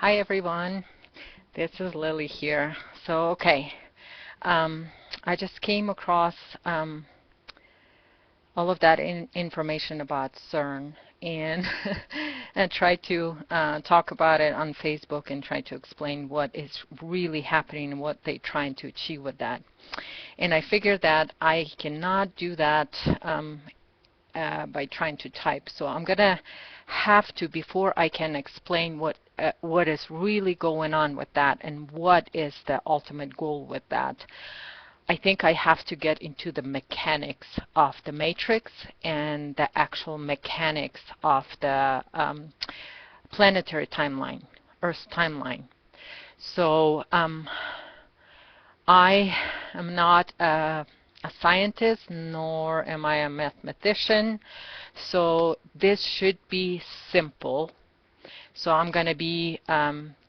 Hi everyone, this is Lily here. So, um, I just came across all of that information about CERN and and tried to talk about it on Facebook and try to explain what is really happening and what they're trying to achieve with that. And I figured that I cannot do that by trying to type. So I'm gonna have to, before I can explain what is really going on with that and what is the ultimate goal with that, I think I have to get into the mechanics of the matrix and the actual mechanics of the planetary timeline, Earth's timeline. So I am not a scientist, nor am I a mathematician, so this should be simple. So I'm going to be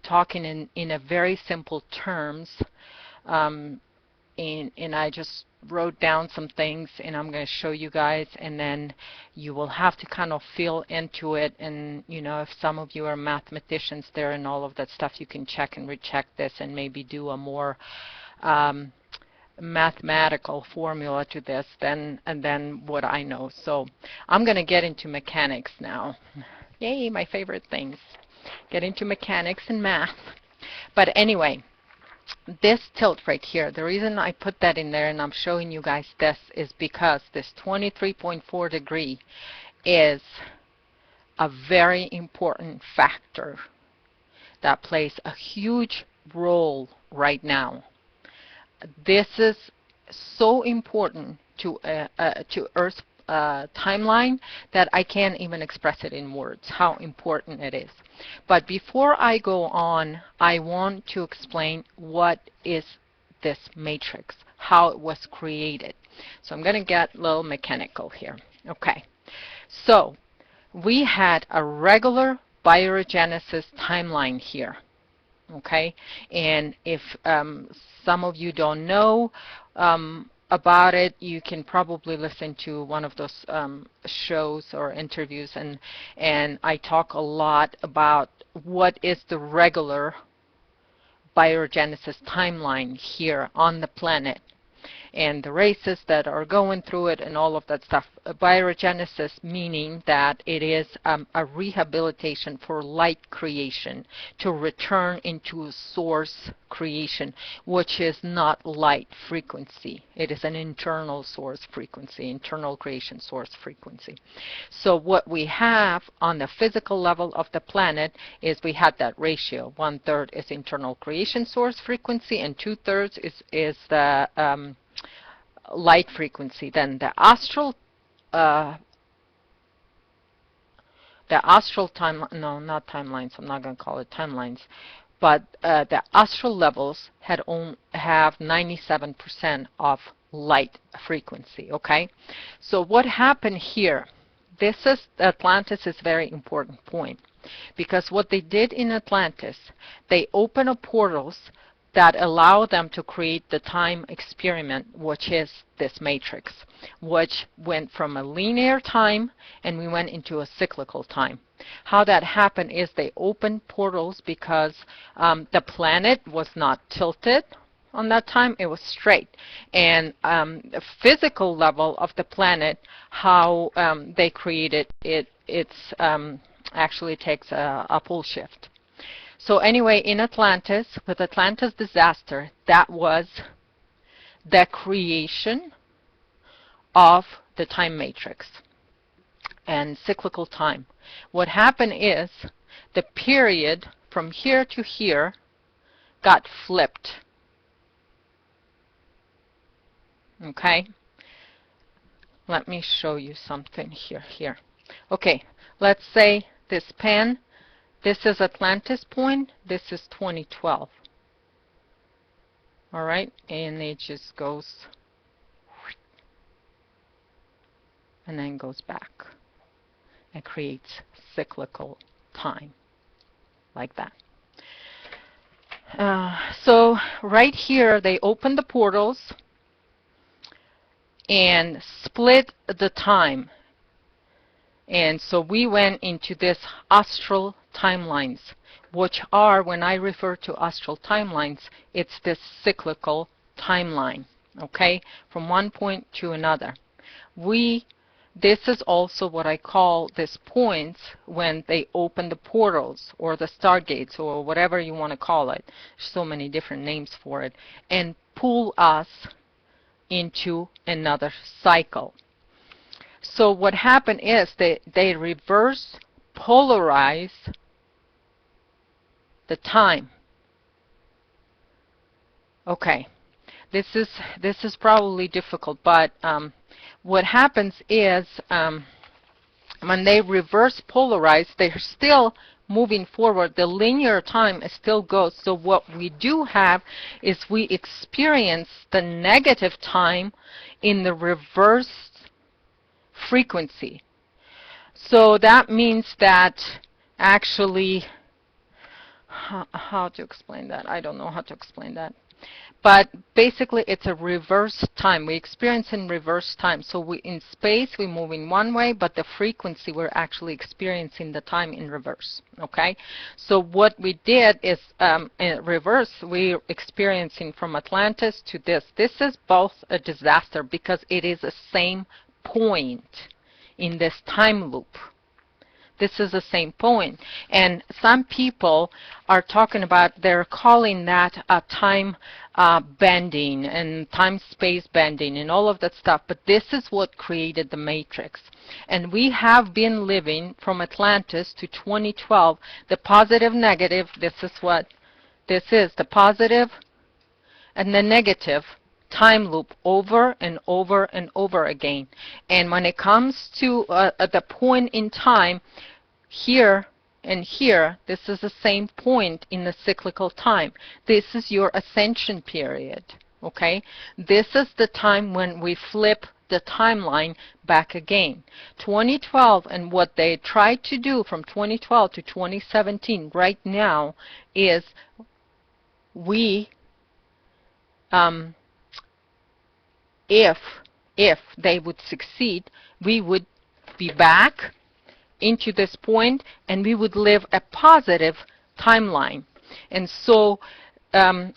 talking in a very simple terms, and I just wrote down some things, and I'm going to show you guys, and then you will have to kind of feel into it. And you know, if some of you are mathematicians there and all of that stuff, you can check and recheck this and maybe do a more mathematical formula to this than what I know. So I'm going to get into mechanics now. Yay, my favorite things. Get into mechanics and math. But anyway, this tilt right here, the reason I put that in there and I'm showing you guys this is because this 23.4 degree is a very important factor that plays a huge role right now. This is so important to Earth's timeline that I can't even express it in words, how important it is. But before I go on, I want to explain what is this matrix, how it was created. So I'm going to get a little mechanical here. Okay, so we had a regular biogenesis timeline here. Okay, and if some of you don't know about it, you can probably listen to one of those shows or interviews, and I talk a lot about what is the regular biogenesis timeline here on the planet and the races that are going through it and all of that stuff. Biogenesis meaning that it is a rehabilitation for light creation to return into a source creation, which is not light frequency. It is an internal source frequency, internal creation source frequency. So what we have on the physical level of the planet is we had that ratio. 1/3 is internal creation source frequency and 2/3 is the light frequency. Then the astral time, no, not timelines, I'm not going to call it timelines, but the astral levels have 97% of light frequency. Okay, so what happened here, Atlantis is a very important point, because what they did in Atlantis, they opened up portals that allow them to create the time experiment, which is this matrix, which went from a linear time and we went into a cyclical time. How that happened is they opened portals because the planet was not tilted on that time, it was straight. And the physical level of the planet, how they created it, actually takes a pole shift. So anyway, in Atlantis, with Atlantis disaster, that was the creation of the time matrix and cyclical time. What happened is the period from here to here got flipped. Okay? Let me show you something here. Okay, let's say this pen, this is Atlantis point, this is 2012. All right, and it just goes and then goes back and creates cyclical time like that. So right here they open the portals and split the time. And so we went into this astral timelines, which are, when I refer to astral timelines, it's this cyclical timeline, okay, from one point to another. This is also what I call these points when they open the portals or the stargates or whatever you want to call it. So many different names for it, and pull us into another cycle. So what happened is they reverse polarize the time. Okay, this is probably difficult, but what happens is when they reverse polarize, they're still moving forward. The linear time still goes. So what we do have is we experience the negative time in the reverse frequency. So that means that actually, how to explain that? I don't know how to explain that. But basically, it's a reverse time. We experience in reverse time. So in space, we move in one way, but the frequency, we're actually experiencing the time in reverse. Okay? So what we did is, in reverse, we're experiencing from Atlantis to this. This is both a disaster because it is the same point in this time loop. This is the same point. And some people are talking about, they're calling that a time bending and time-space bending and all of that stuff. But this is what created the matrix. And we have been living from Atlantis to 2012, the positive, negative, this is what this is, the positive and the negative time loop over and over and over again. And when it comes to the point in time, here and here, this is the same point in the cyclical time. This is your ascension period, okay? This is the time when we flip the timeline back again. 2012, and what they tried to do from 2012 to 2017 right now is if they would succeed, we would be back into this point and we would live a positive timeline. And so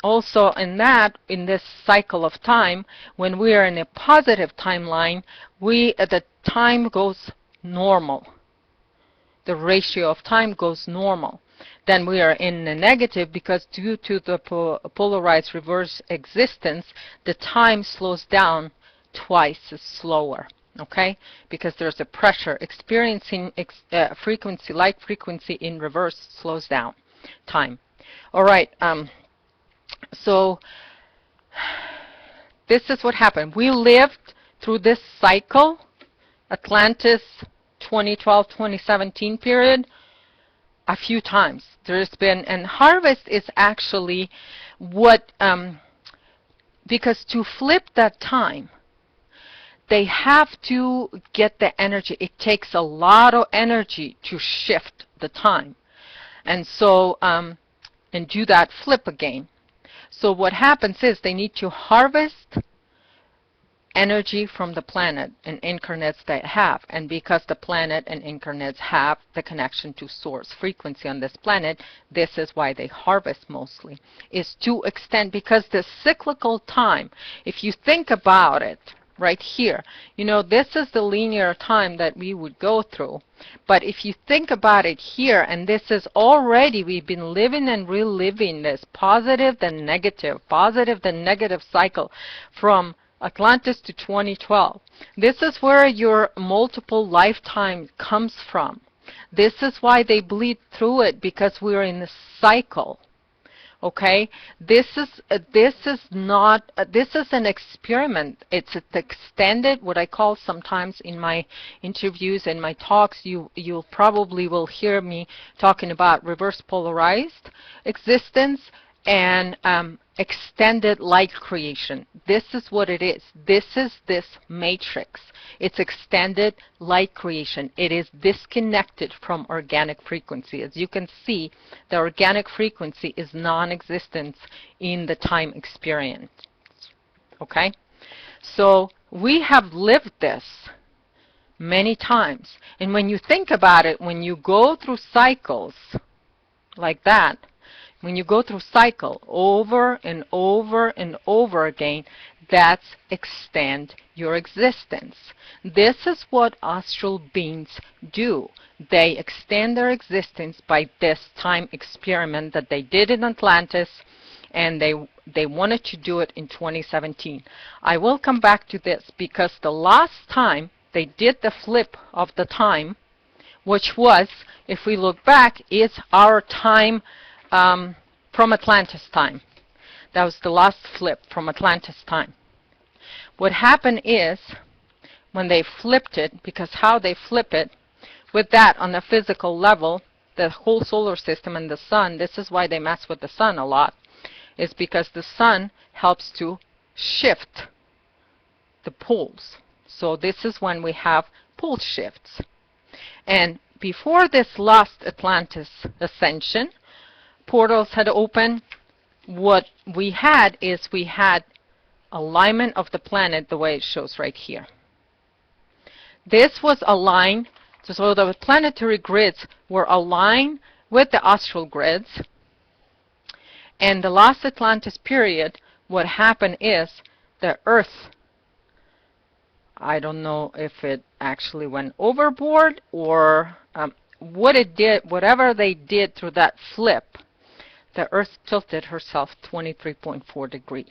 also in this cycle of time, when we are in a positive timeline, the time goes normal. The ratio of time goes normal. Then we are in the negative because due to the polarized reverse existence, the time slows down twice as slower. Okay, because there's a pressure. Experiencing frequency, light frequency in reverse slows down time. All right, so this is what happened. We lived through this cycle, Atlantis 2012-2017 period, a few times. There's been, and harvest is actually what, because to flip that time, they have to get the energy. It takes a lot of energy to shift the time. And so, and do that flip again. So what happens is they need to harvest energy from the planet and incarnates they have. And because the planet and incarnates have the connection to source frequency on this planet, this is why they harvest mostly, is to extend, because the cyclical time, if you think about it, right here, you know, this is the linear time that we would go through. But if you think about it here, and this is already, we've been living and reliving this positive then negative cycle from Atlantis to 2012. This is where your multiple lifetime comes from. This is why they bleed through it, because we're in a cycle. Okay, this is an experiment. It's an extended, what I call sometimes in my interviews and my talks, you'll probably will hear me talking about reverse polarized existence and extended light creation. This is what it is. This is this matrix. It's extended light creation. It is disconnected from organic frequency. As you can see, the organic frequency is non-existent in the time experience. Okay? So we have lived this many times. And when you think about it, when you go through cycles like that, when you go through cycle over and over and over again, that's extend your existence. This is what astral beings do. They extend their existence by this time experiment that they did in Atlantis, and they wanted to do it in 2017. I will come back to this because the last time they did the flip of the time, which was, if we look back, is our time from Atlantis time. That was the last flip from Atlantis time. What happened is, when they flipped it, because how they flip it, with that on the physical level, the whole solar system and the sun, this is why they mess with the sun a lot, is because the sun helps to shift the poles. So this is when we have pole shifts. And before this last Atlantis ascension, portals had opened. What we had is we had alignment of the planet the way it shows right here. This was aligned, so the planetary grids were aligned with the astral grids. And the last Atlantis period, what happened is the Earth, I don't know if it actually went overboard or what it did, whatever they did through that flip, the Earth tilted herself 23.4 degrees.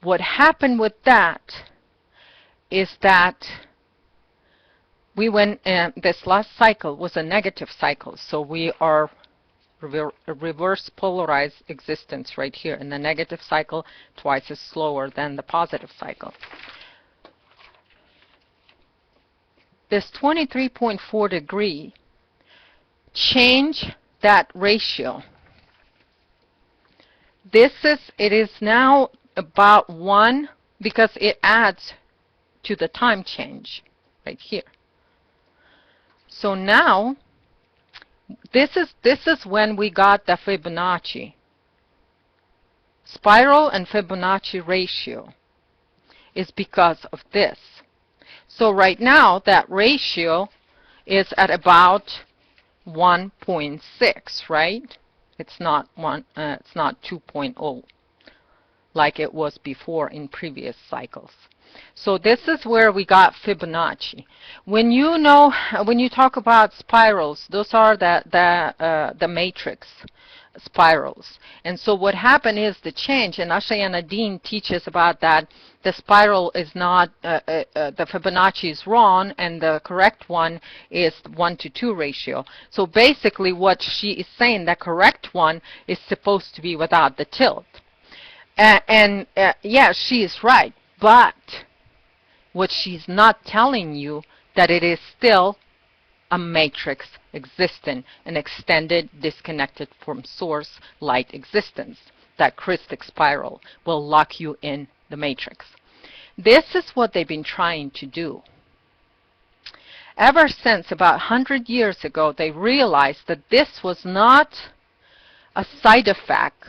What happened with that is that we went, this last cycle was a negative cycle, so we are reverse polarized existence right here, in the negative cycle twice as slower than the positive cycle. This 23.4 degree change that ratio. It is now about 1 because it adds to the time change right here. So now this is when we got the Fibonacci. Spiral and Fibonacci ratio is because of this. So right now that ratio is at about 1.6, right? It's not 2.0 like it was before in previous cycles. So this is where we got Fibonacci. When you talk about spirals, those are the matrix spirals. And so what happened is the change, and Ashayana Dean teaches about that. The spiral is not, the Fibonacci is wrong, and the correct one is 1:2 ratio. So basically what she is saying, the correct one is supposed to be without the tilt. Yeah, she is right, but what she's not telling you, that it is still a matrix existent, an extended, disconnected from source light existence. That crystic spiral will lock you in the matrix. This is what they've been trying to do. Ever since about 100 years ago, they realized that this was not a side effect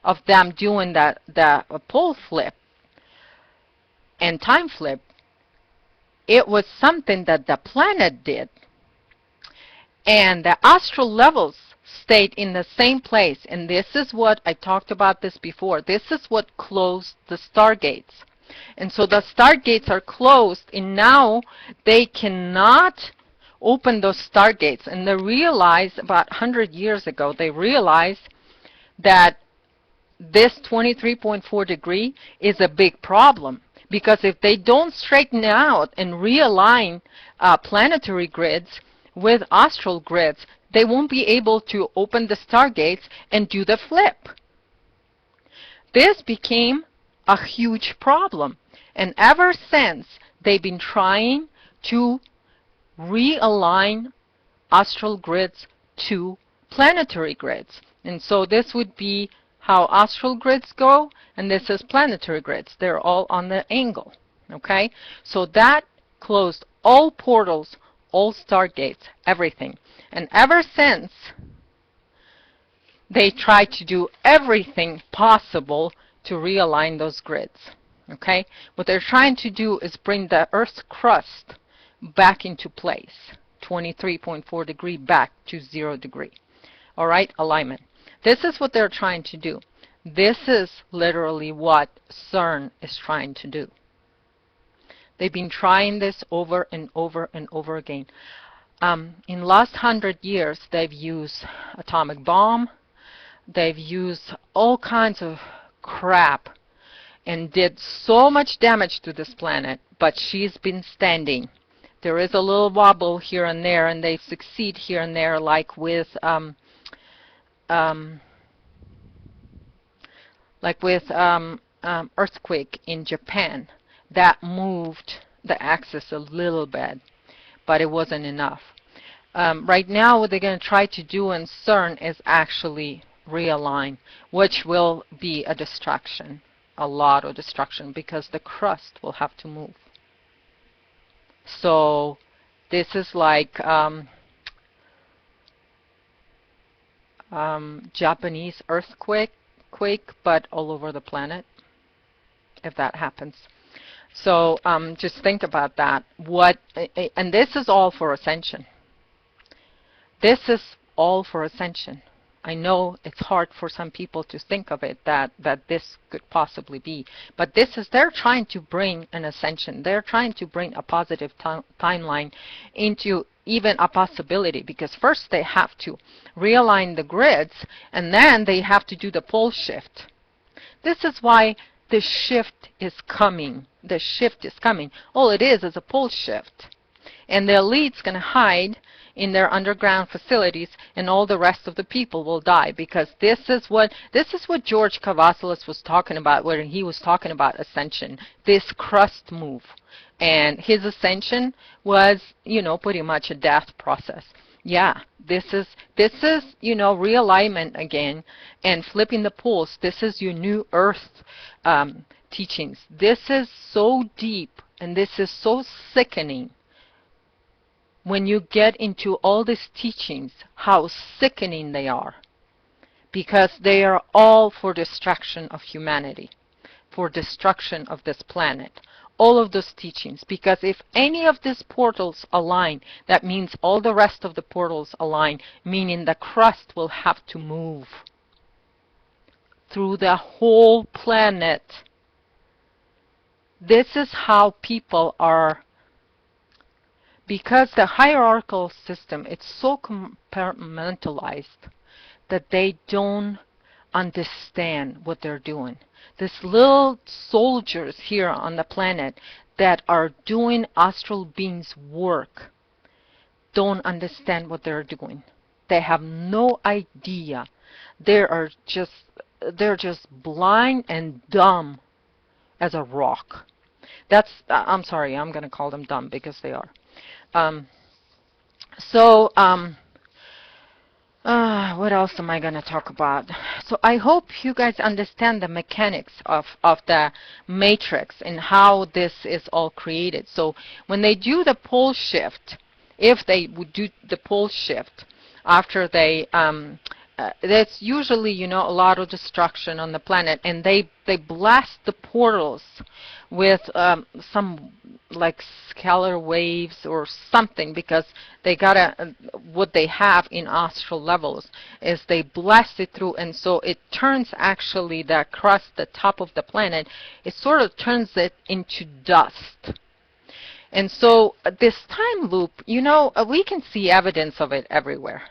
of them doing the pole flip and time flip. It was something that the planet did. And the astral levels stayed in the same place. And this is what, I talked about this before, this is what closed the stargates. And so the stargates are closed, and now they cannot open those stargates. And they realized about 100 years ago, they realized that this 23.4 degree is a big problem. Because if they don't straighten out and realign planetary grids with astral grids, they won't be able to open the stargates and do the flip. This became a huge problem. And ever since, they've been trying to realign astral grids to planetary grids. And so this would be how astral grids go, and this is planetary grids. They're all on the angle, okay? So that closed all portals, all stargates, everything. And ever since, they tried to do everything possible to realign those grids. Okay? What they're trying to do is bring the Earth's crust back into place. 23.4 degree back to 0 degree. All right? Alignment. This is what they're trying to do. This is literally what CERN is trying to do. They've been trying this over and over and over again. In the last 100 years, they've used atomic bomb. They've used all kinds of crap and did so much damage to this planet, but she's been standing. There is a little wobble here and there, and they succeed here and there, like with earthquake in Japan. That moved the axis a little bit, but it wasn't enough. Right now, what they're going to try to do in CERN is actually realign, which will be a distraction, a lot of destruction, because the crust will have to move. So this is like Japanese earthquake, but all over the planet, if that happens. So just think about that. And this is all for ascension. This is all for ascension. I know it's hard for some people to think of it that this could possibly be, but they're trying to bring an ascension. They're trying to bring a positive timeline into even a possibility, because first they have to realign the grids, and then they have to do the pole shift. This is why the shift is coming. The shift is coming. All it is a pole shift. And the elite's going to hide in their underground facilities, and all the rest of the people will die, because this is what George Cavazos was talking about when he was talking about ascension, this crust move. And his ascension was, pretty much a death process. Yeah, this is realignment again and flipping the poles. This is your new earth teachings. This is so deep, and this is so sickening. When you get into all these teachings, how sickening they are, because they are all for destruction of humanity, for destruction of this planet. All of those teachings, because if any of these portals align, that means all the rest of the portals align, meaning the crust will have to move through the whole planet. This is how people are. Because the hierarchical system, it's so compartmentalized that they don't understand what they're doing. These little soldiers here on the planet that are doing astral beings' work don't understand what they're doing. They have no idea. They're just blind and dumb as a rock. I'm sorry, I'm going to call them dumb because they are. What else am I going to talk about? So I hope you guys understand the mechanics of the matrix and how this is all created. So when they do the pole shift, if they would do the pole shift after they that's usually, a lot of destruction on the planet, and they blast the portals with some like scalar waves or something, because they gotta, what they have in astral levels is they blast it through, and so it turns actually the crust, the top of the planet, it sort of turns it into dust. And so this time loop, we can see evidence of it everywhere,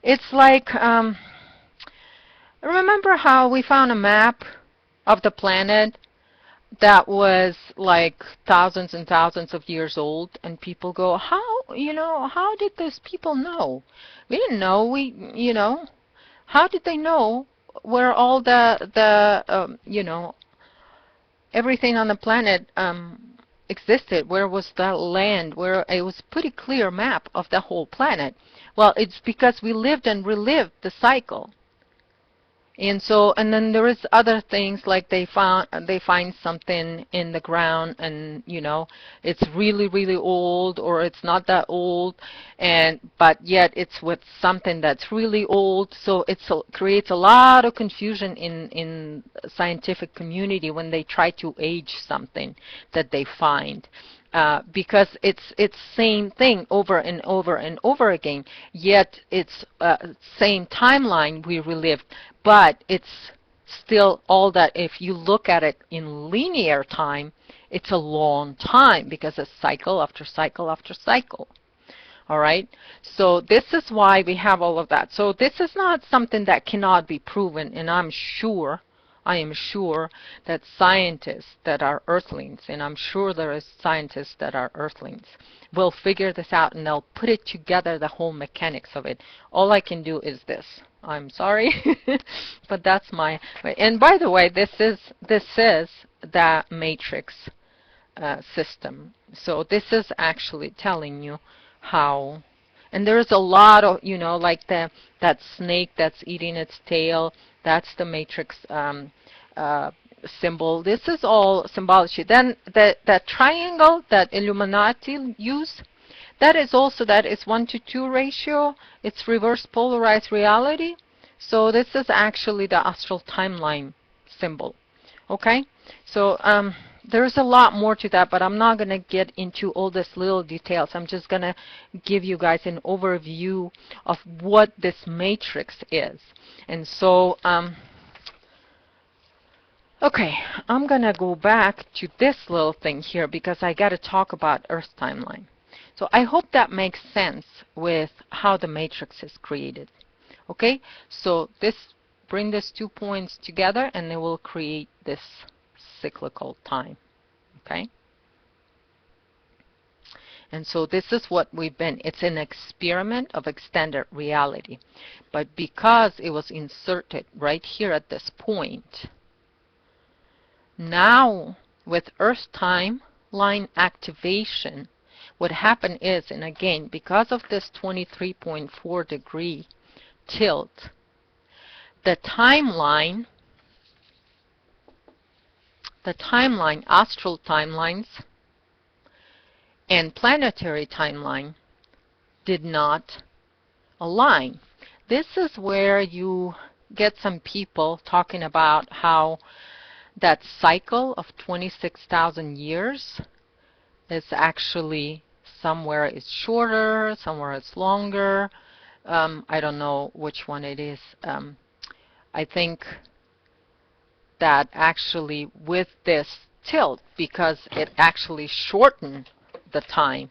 It's like, remember how we found a map of the planet that was like thousands and thousands of years old, and people go, how did those people know? We didn't know. How did they know where all the everything on the planet existed? Where was the land? Where it was a pretty clear map of the whole planet. Well, it's because we lived and relived the cycle. And so, and then there is other things like they find something in the ground, and it's really really old, or it's not that old, and but yet it's with something that's really old. So creates a lot of confusion in scientific community when they try to age something that they find. Because it's same thing over and over and over again, yet it's same timeline we relived, but it's still all that. If you look at it in linear time, it's a long time because it's cycle after cycle after cycle. All right, so this is why we have all of that. So this is not something that cannot be proven, and I am sure that scientists that are earthlings, and I'm sure there is scientists that are earthlings, will figure this out, and they'll put it together, the whole mechanics of it. All I can do is this. I'm sorry, but that's my. And by the way, this is the matrix system. So this is actually telling you how. And there's a lot of, like that snake that's eating its tail. That's the matrix symbol. This is all symbology. Then that triangle that Illuminati use, that is 1:2 ratio. It's reverse polarized reality. So this is actually the astral timeline symbol. Okay? So there's a lot more to that, but I'm not going to get into all these little details. I'm just going to give you guys an overview of what this matrix is. And so, okay, I'm going to go back to this little thing here because I got to talk about Earth timeline. So I hope that makes sense with how the matrix is created. Okay, so bring these 2 points together and they will create this cyclical time. Okay, and so this is what we've been. It's an experiment of extended reality, but because it was inserted right here at this point, now with Earth timeline activation, what happened is, and again, because of this 23.4 degree tilt, the timeline, astral timelines, and planetary timeline did not align. This is where you get some people talking about how that cycle of 26,000 years is actually somewhere it's shorter, somewhere it's longer. I don't know which one it is. I think that actually with this tilt, because it actually shortened the time,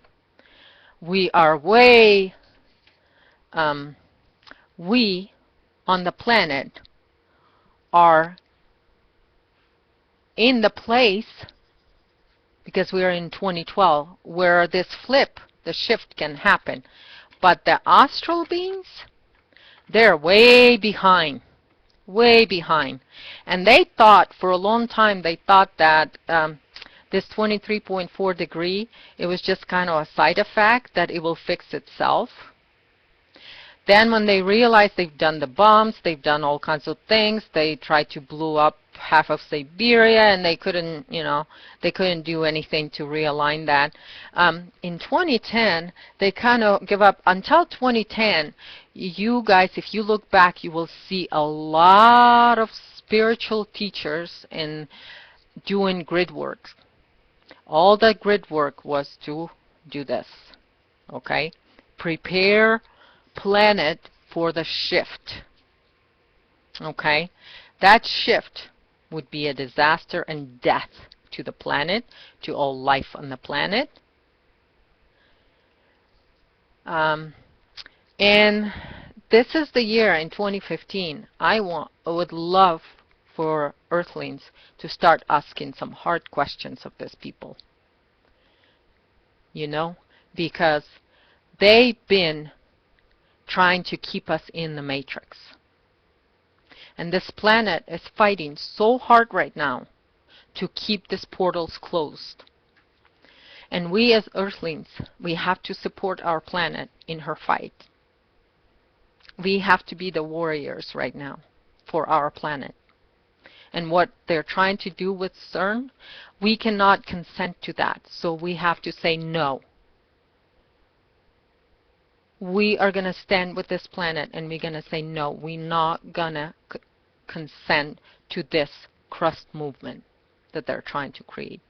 we are way, we on the planet are in the place, because we are in 2012, where this flip, the shift can happen. But the astral beings, they're way behind. Way behind. And they thought, for a long time, they thought that this 23.4 degree, it was just kind of a side effect, that it will fix itself. Then when they realized they've done the bombs, they've done all kinds of things, they tried to blow up half of Siberia, and they couldn't, they couldn't do anything to realign that. In 2010, they kind of give up. Until 2010, you guys, if you look back, you will see a lot of spiritual teachers in doing grid work. All that grid work was to do this, okay? Prepare planet for the shift, okay? That shift would be a disaster and death to the planet, to all life on the planet. And this is the year in 2015. I would love for Earthlings to start asking some hard questions of these people. Because they've been trying to keep us in the matrix. And this planet is fighting so hard right now to keep these portals closed. And we as Earthlings, we have to support our planet in her fight. We have to be the warriors right now. for our planet. And what they're trying to do with CERN, we cannot consent to that. So we have to say no. We are going to stand with this planet and we're going to say no. We're not going to consent to this crust movement that they're trying to create.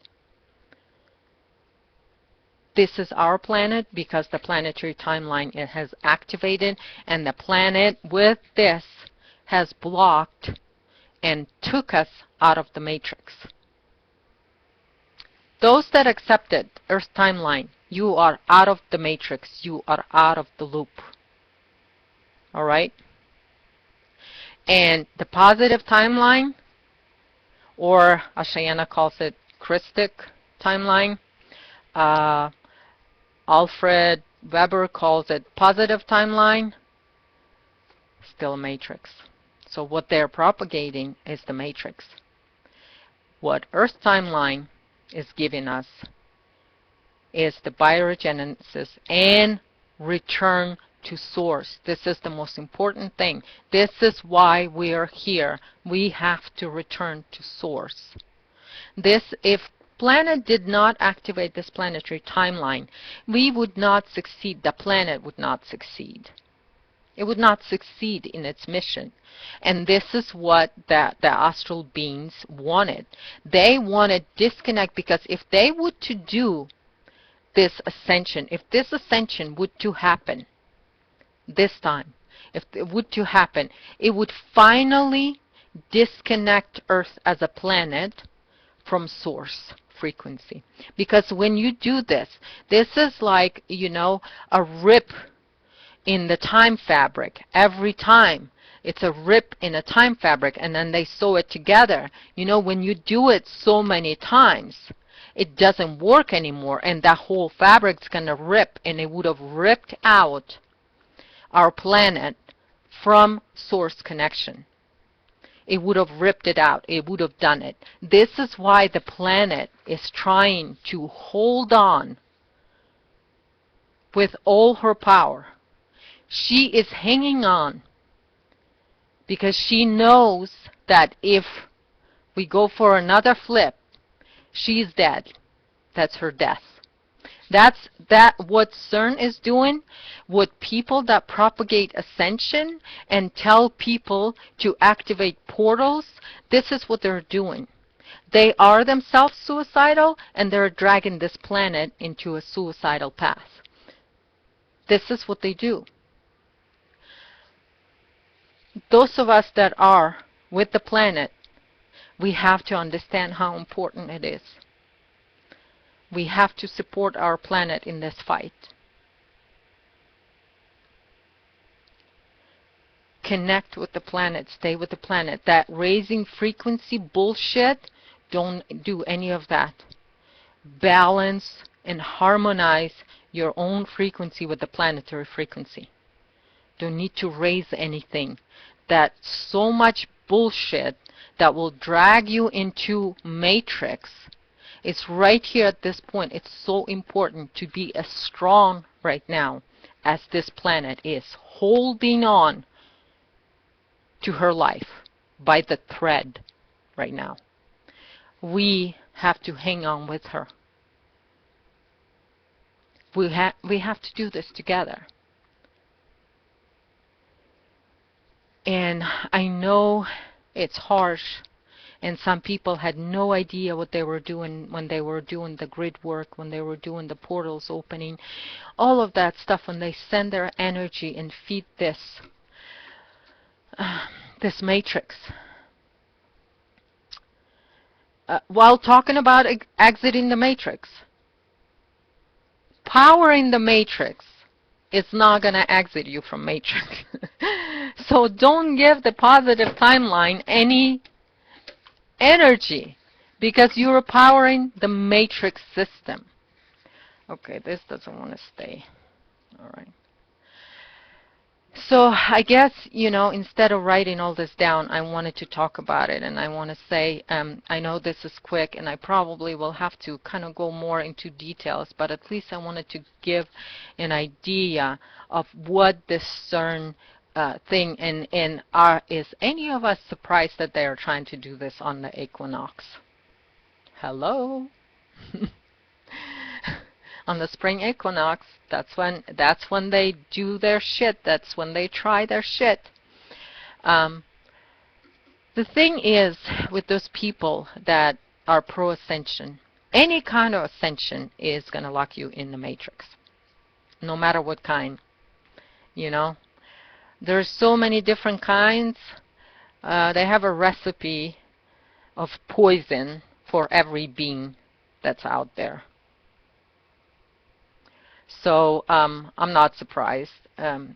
This is our planet because the planetary timeline it has activated, and the planet with this has blocked and took us out of the matrix. Those that accepted Earth's timeline, you are out of the matrix. You are out of the loop. All right? And the positive timeline, or Ashayana calls it Christic timeline, Alfred Weber calls it positive timeline, still a matrix. So what they're propagating is the matrix. What Earth timeline is giving us is the biogenesis and return to source. This is the most important thing. This is why we are here. We have to return to source. If planet did not activate this planetary timeline, we would not succeed. The planet would not succeed. It would not succeed in its mission. And this is what the astral beings wanted. They wanted disconnect, because if they would to do this ascension, if this ascension would to happen this time, if it would to happen, it would finally disconnect Earth as a planet from source frequency. Because when you do this, this is like, a rip in the time fabric. Every time it's a rip in a time fabric, and then they sew it together. When you do it so many times, it doesn't work anymore, and that whole fabric's going to rip, and it would have ripped out our planet from source connection. It would have ripped it out. It would have done it. This is why the planet is trying to hold on with all her power. She is hanging on because she knows that if we go for another flip, she's dead. That's her death. That's what CERN is doing. What people that propagate ascension and tell people to activate portals, this is what they're doing. They are themselves suicidal, and they're dragging this planet into a suicidal path. This is what they do. Those of us that are with the planet, we have to understand how important it is. We have to support our planet in this fight. Connect with the planet. Stay with the planet. That raising frequency bullshit, don't do any of that. Balance and harmonize your own frequency with the planetary frequency. Don't need to raise anything. That's so much bullshit that will drag you into matrix. It's right here at this point. It's so important to be as strong right now as this planet is, holding on to her life by the thread right now. We have to hang on with her. We have to do this together. And I know it's harsh, and some people had no idea what they were doing when they were doing the grid work, when they were doing the portals opening, all of that stuff, when they send their energy and feed this matrix. While talking about exiting the matrix, powering the matrix is not going to exit you from matrix. So don't give the positive timeline any energy, because you're powering the matrix system. Okay, this doesn't want to stay. All right. So I guess, instead of writing all this down, I wanted to talk about it, and I want to say, I know this is quick, and I probably will have to kind of go more into details, but at least I wanted to give an idea of what this CERN thing. And is any of us surprised that they are trying to do this on the equinox? Hello? On the spring equinox, that's when they do their shit. That's when they try their shit. The thing is, with those people that are pro-ascension, any kind of ascension is going to lock you in the matrix, no matter what kind. You know, there's so many different kinds. They have a recipe of poison for every being that's out there. So I'm not surprised,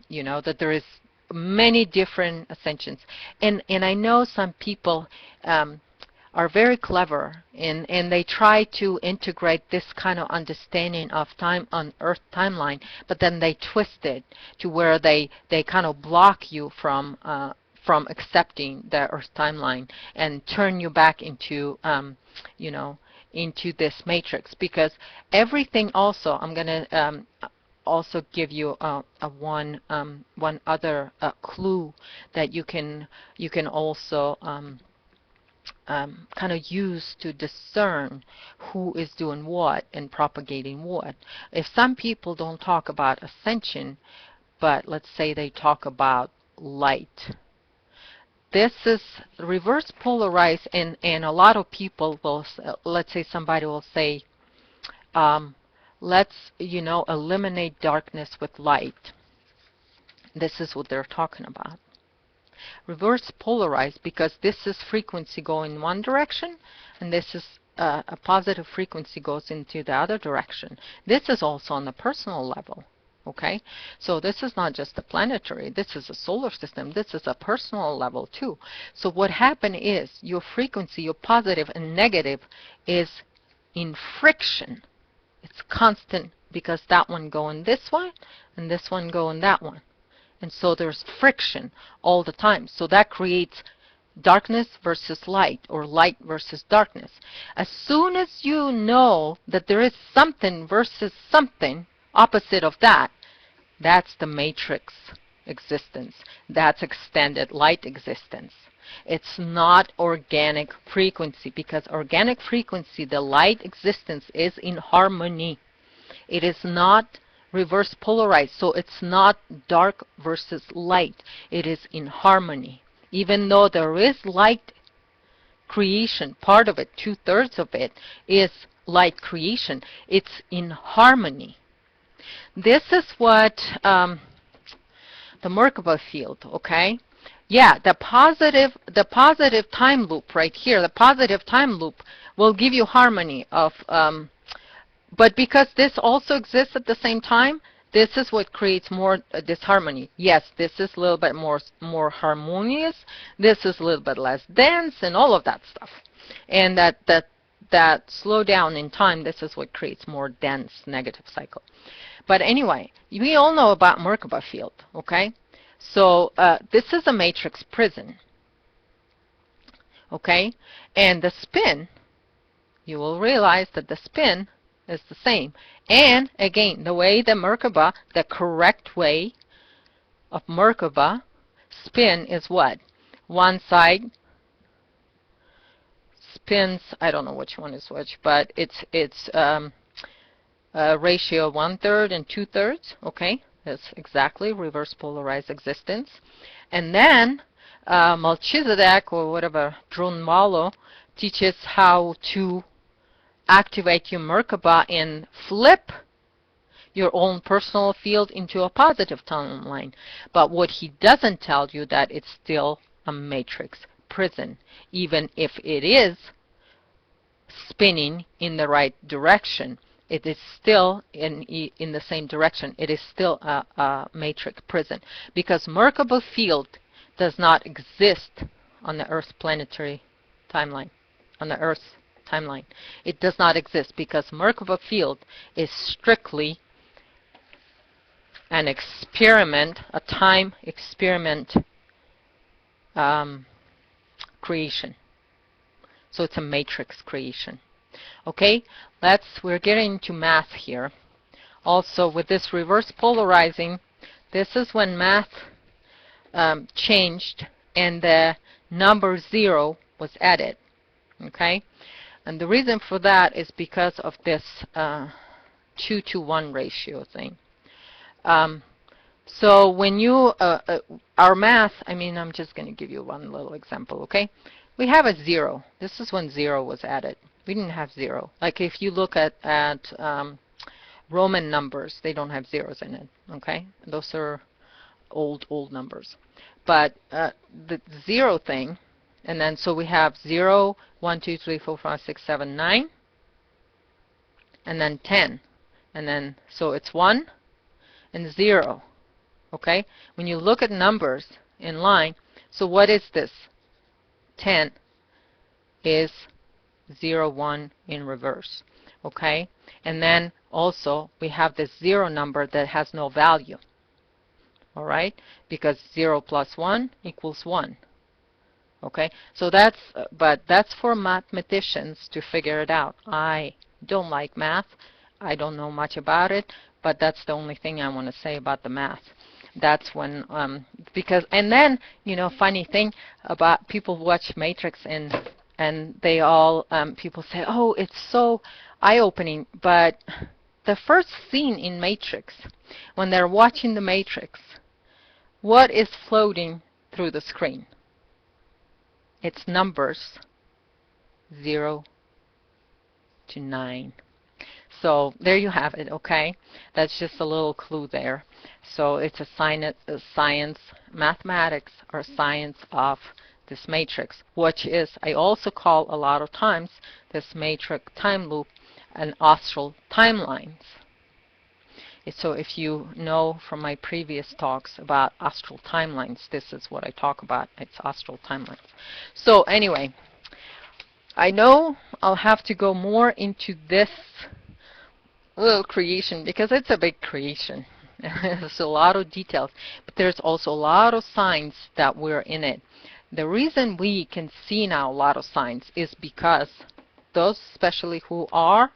you know, that there is many different ascensions. And I know some people are very clever, and they try to integrate this kind of understanding of time on Earth timeline, but then they twist it to where they kind of block you from accepting the Earth timeline and turn you back into, you know, into this matrix. Because everything also, I'm going to also give you one other clue that you can also kind of use to discern who is doing what and propagating what. If some people don't talk about ascension, but let's say they talk about light, this is reverse polarized, and a lot of people will, let's say somebody will say, let's, you know, eliminate darkness with light. This is what they're talking about. Reverse polarized, because this is frequency going in one direction, and this is a positive frequency goes into the other direction. This is also on the personal level. Okay, so this is not just a planetary, this is a solar system, this is a personal level too. So what happened is your frequency, your positive and negative, is in friction. It's constant, because that one going this way and this one going that one. And so there's friction all the time. So that creates darkness versus light, or light versus darkness. As soon as you know that there is something versus something opposite of that, that's the matrix existence. That's extended light existence. It's not organic frequency, because organic frequency, the light existence, is in harmony. It is not reverse polarized, so it's not dark versus light. It is in harmony. Even though there is light creation, part of it, 2/3 of it, is light creation, it's in harmony. This is what the Merkaba field, okay? Yeah, the positive time loop right here, the positive time loop will give you harmony of, but because this also exists at the same time, this is what creates more disharmony. Yes, this is a little bit more harmonious. This is a little bit less dense, and all of that stuff. And that slow down in time, this is what creates more dense negative cycle. But anyway, we all know about Merkaba field, okay? So this is a matrix prison, okay? And the spin, you will realize that the spin is the same. And again, the way the Merkaba, the correct way of Merkaba spin is what? One side spins, I don't know which one is which, but it's ratio 1/3 and 2/3, okay? That's exactly reverse polarized existence. And then Melchizedek, or whatever, Drun Malo, teaches how to activate your Merkaba and flip your own personal field into a positive timeline. But what he doesn't tell you, that it's still a matrix prison, even if it is spinning in the right direction. It is still in the same direction. It is still a matrix prison, because Merkaba field does not exist on the Earth planetary timeline, on the Earth timeline. It does not exist, because Merkaba field is strictly an experiment, a time experiment creation. So it's a matrix creation. Okay, we're getting into math here. Also, with this reverse polarizing, this is when math changed and the number 0 was added. Okay? And the reason for that is because of this 2-to-1 ratio thing. So when you, our math, I mean, I'm just going to give you one little example, okay? We have a 0. This is when 0 was added. We didn't have 0. Like if you look at Roman numbers, they don't have zeros in it, okay? Those are old numbers. But the 0 thing, and then so we have 0, 1, 2, 3, 4, 5, 6, 7, 9, and then 10. And then, so it's 1 and 0. Okay? When you look at numbers in line, so what is this? 10 is 0, 1 in reverse. Okay? And then also we have this 0 number that has no value. All right? Because 0 plus 1 equals 1. Okay? So that's, but that's for mathematicians to figure it out. I don't like math. I don't know much about it, but that's the only thing I want to say about the math. That's when, because, and then, you know, funny thing about people watch Matrix and they all, people say, oh, it's so eye-opening. But the first scene in Matrix, when they're watching the Matrix, what is floating through the screen? It's numbers 0 to 9. So there you have it, okay? That's just a little clue there. So it's a science, mathematics, or science of this matrix, which is, I also call a lot of times this matrix time loop an astral timelines. So if you know from my previous talks about astral timelines, this is what I talk about. It's astral timelines. So anyway, I know I'll have to go more into this little creation because it's a big creation. There's a lot of details, but there's also a lot of signs that we're in it. The reason we can see now a lot of signs is because those especially who are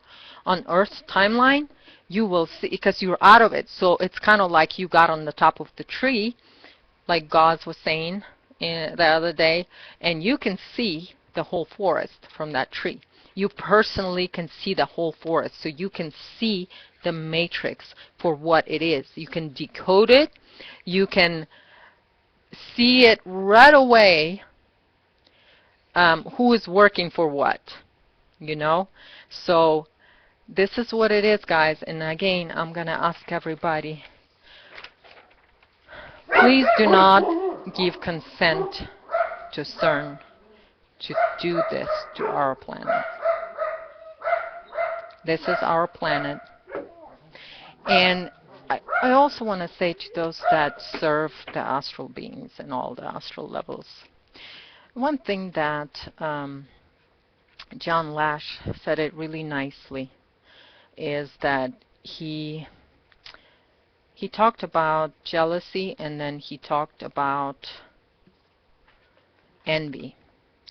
on Earth's timeline, you will see, because you're out of it. So it's kind of like you got on the top of the tree, like Gauze was saying the other day, and you can see the whole forest from that tree. You personally can see the whole forest, so you can see the matrix for what it is. You can decode it. You can see it right away, who is working for what, you know? So this is what it is, guys. And again, I'm going to ask everybody, please do not give consent to CERN to do this to our planet. This is our planet. And I also want to say to those that serve the astral beings and all the astral levels, one thing that John Lash said it really nicely is that he talked about jealousy, and then he talked about envy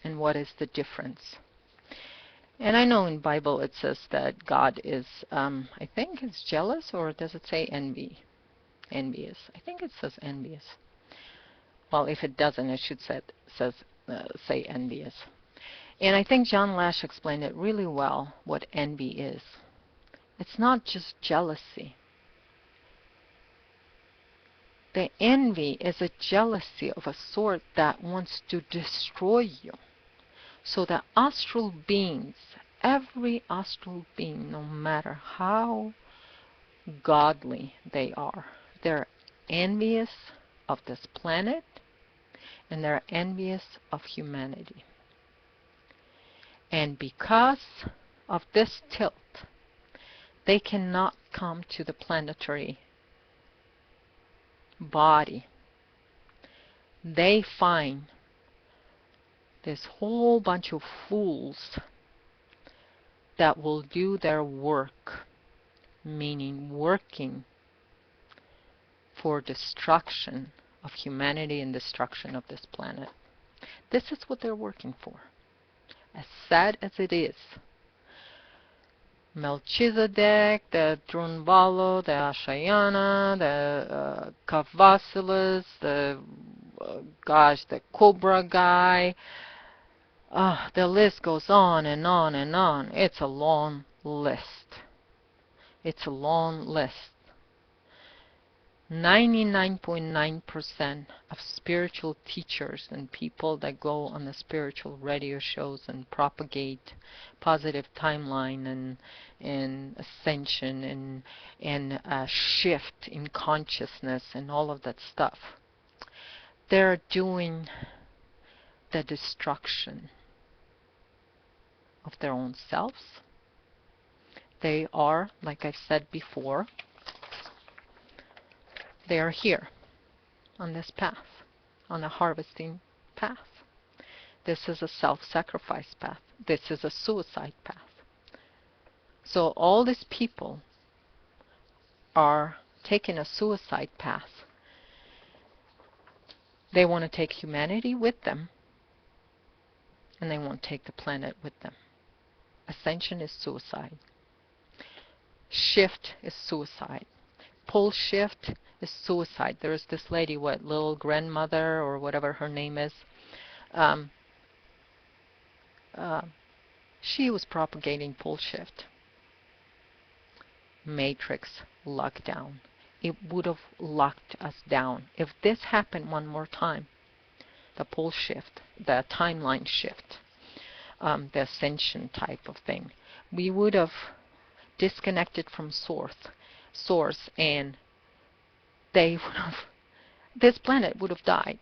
and what is the difference. And I know in Bible it says that God is, I think it's jealous, or does it say envy? Envious. I think it says envious. Well, if it doesn't, it should say envious. And I think John Lash explained it really well, what envy is. It's not just jealousy. The envy is a jealousy of a sort that wants to destroy you. So the astral beings, every astral being, no matter how godly they are, they're envious of this planet, and they're envious of humanity. And because of this tilt, they cannot come to the planetary body. They find this whole bunch of fools that will do their work, meaning working for destruction of humanity and destruction of this planet. This is what they're working for. As sad as it is, Melchizedek, the Drunvalo, the Ashayana, the Kavasilas, the gosh, the Cobra guy. The list goes on and on and on. It's a long list. It's a long list. 99.9% of spiritual teachers and people that go on the spiritual radio shows and propagate positive timeline and ascension and a shift in consciousness and all of that stuff, they're doing the destruction of their own selves. They are, like I've said before, they are here on this path, on a harvesting path. This is a self-sacrifice path. This is a suicide path. So all these people are taking a suicide path. They want to take humanity with them, and they won't take the planet with them. Ascension is suicide. Shift is suicide. Pole shift is suicide. There is this lady, what, little grandmother or whatever her name is. She was propagating pole shift. Matrix lockdown. It would have locked us down. If this happened one more time, the pole shift, the timeline shift, the ascension type of thing, we would have disconnected from source, and they would have, this planet would have died,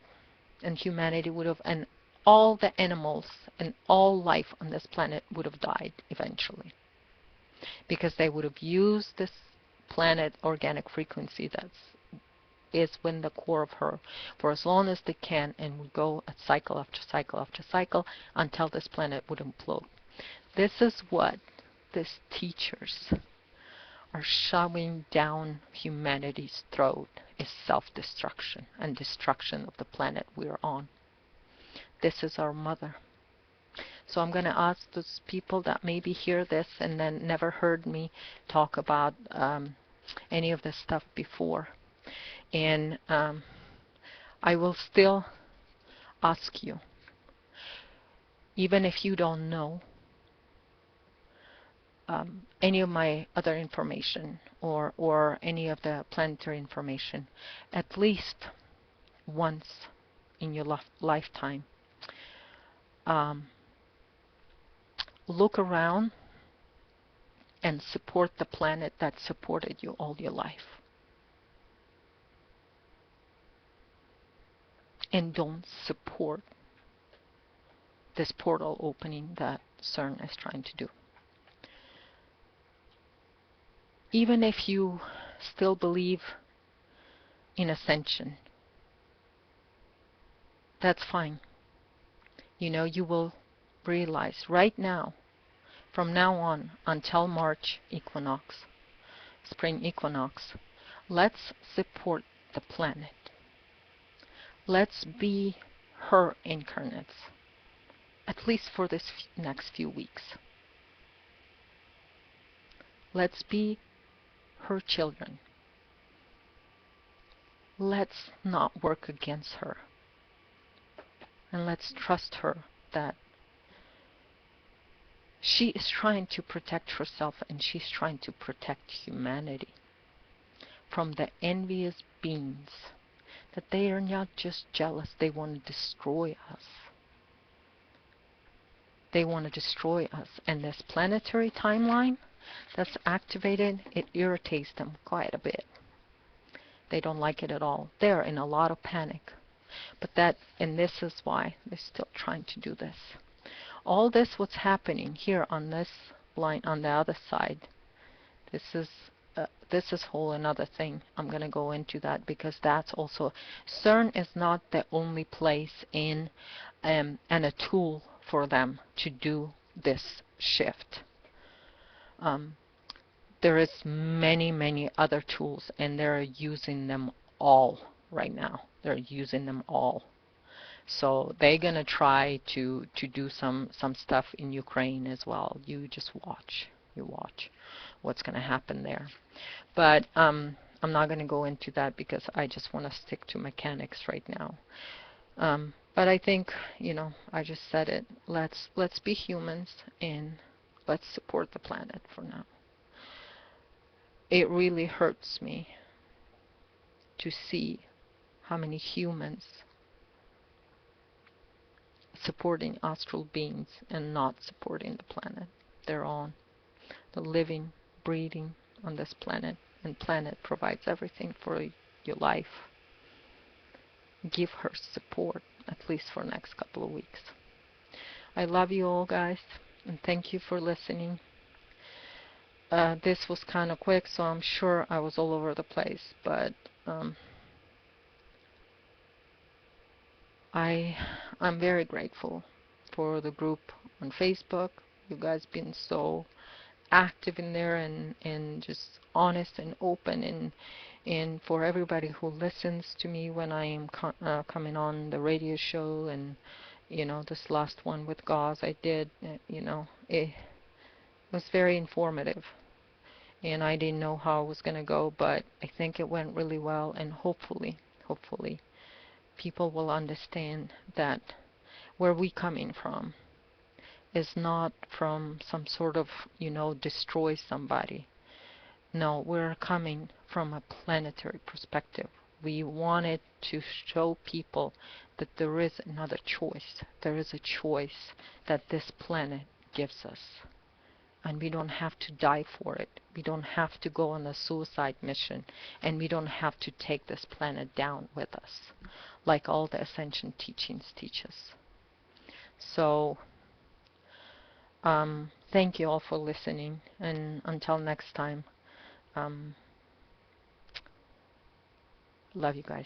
and humanity would have, and all the animals and all life on this planet would have died eventually, because they would have used this planet organic frequency that is within the core of her for as long as they can, and would go at cycle after cycle after cycle until this planet would implode. This is what these teachers are shoving down humanity's throat, is self-destruction and destruction of the planet we're on. This is our mother. So I'm going to ask those people that maybe hear this and then never heard me talk about any of this stuff before. And I will still ask you, even if you don't know any of my other information or any of the planetary information, at least once in your lifetime, look around and support the planet that supported you all your life. And don't support this portal opening that CERN is trying to do. Even if you still believe in ascension, that's fine. You know, you will realize right now, from now on until March equinox, spring equinox, let's support the planet. Let's be her incarnates, at least for this next few weeks. Let's be her children. Let's not work against her. And let's trust her that she is trying to protect herself, and she's trying to protect humanity from the envious beings, that they are not just jealous, they want to destroy us. They want to destroy us. And this planetary timeline that's activated, it irritates them quite a bit. They don't like it at all. They're in a lot of panic. But that, and this is why they're still trying to do this. All this what's happening here on this line on the other side, this is whole another thing. I'm going to go into that, because that's also, CERN is not the only place in and a tool for them to do this shift. There is many other tools, and they're using them all right now. They're using them all. So they're going to try to do some stuff in Ukraine as well. You just watch. You watch what's going to happen there. But I'm not going to go into that, because I just want to stick to mechanics right now. But I think, I just said it. Let's be humans and let's support the planet for now. It really hurts me to see how many humans supporting astral beings and not supporting the planet they're on. The living, breathing on this planet, and planet provides everything for your life. Give her support, at least for the next couple of weeks. I love you all, guys, and thank you for listening. This was kind of quick, so I'm sure I was all over the place, but I'm very grateful for the group on Facebook. You guys been so active in there and just honest and open, and for everybody who listens to me when I am coming on the radio show, and this last one with Gauze I did, it was very informative, and I didn't know how it was going to go, but I think it went really well, and hopefully people will understand that where we coming from is not from some sort of, destroy somebody. No, we're coming from a planetary perspective. We wanted to show people that there is another choice. There is a choice that this planet gives us. And we don't have to die for it. We don't have to go on a suicide mission. And we don't have to take this planet down with us, like all the ascension teachings teach us. So, thank you all for listening. And until next time, love you guys.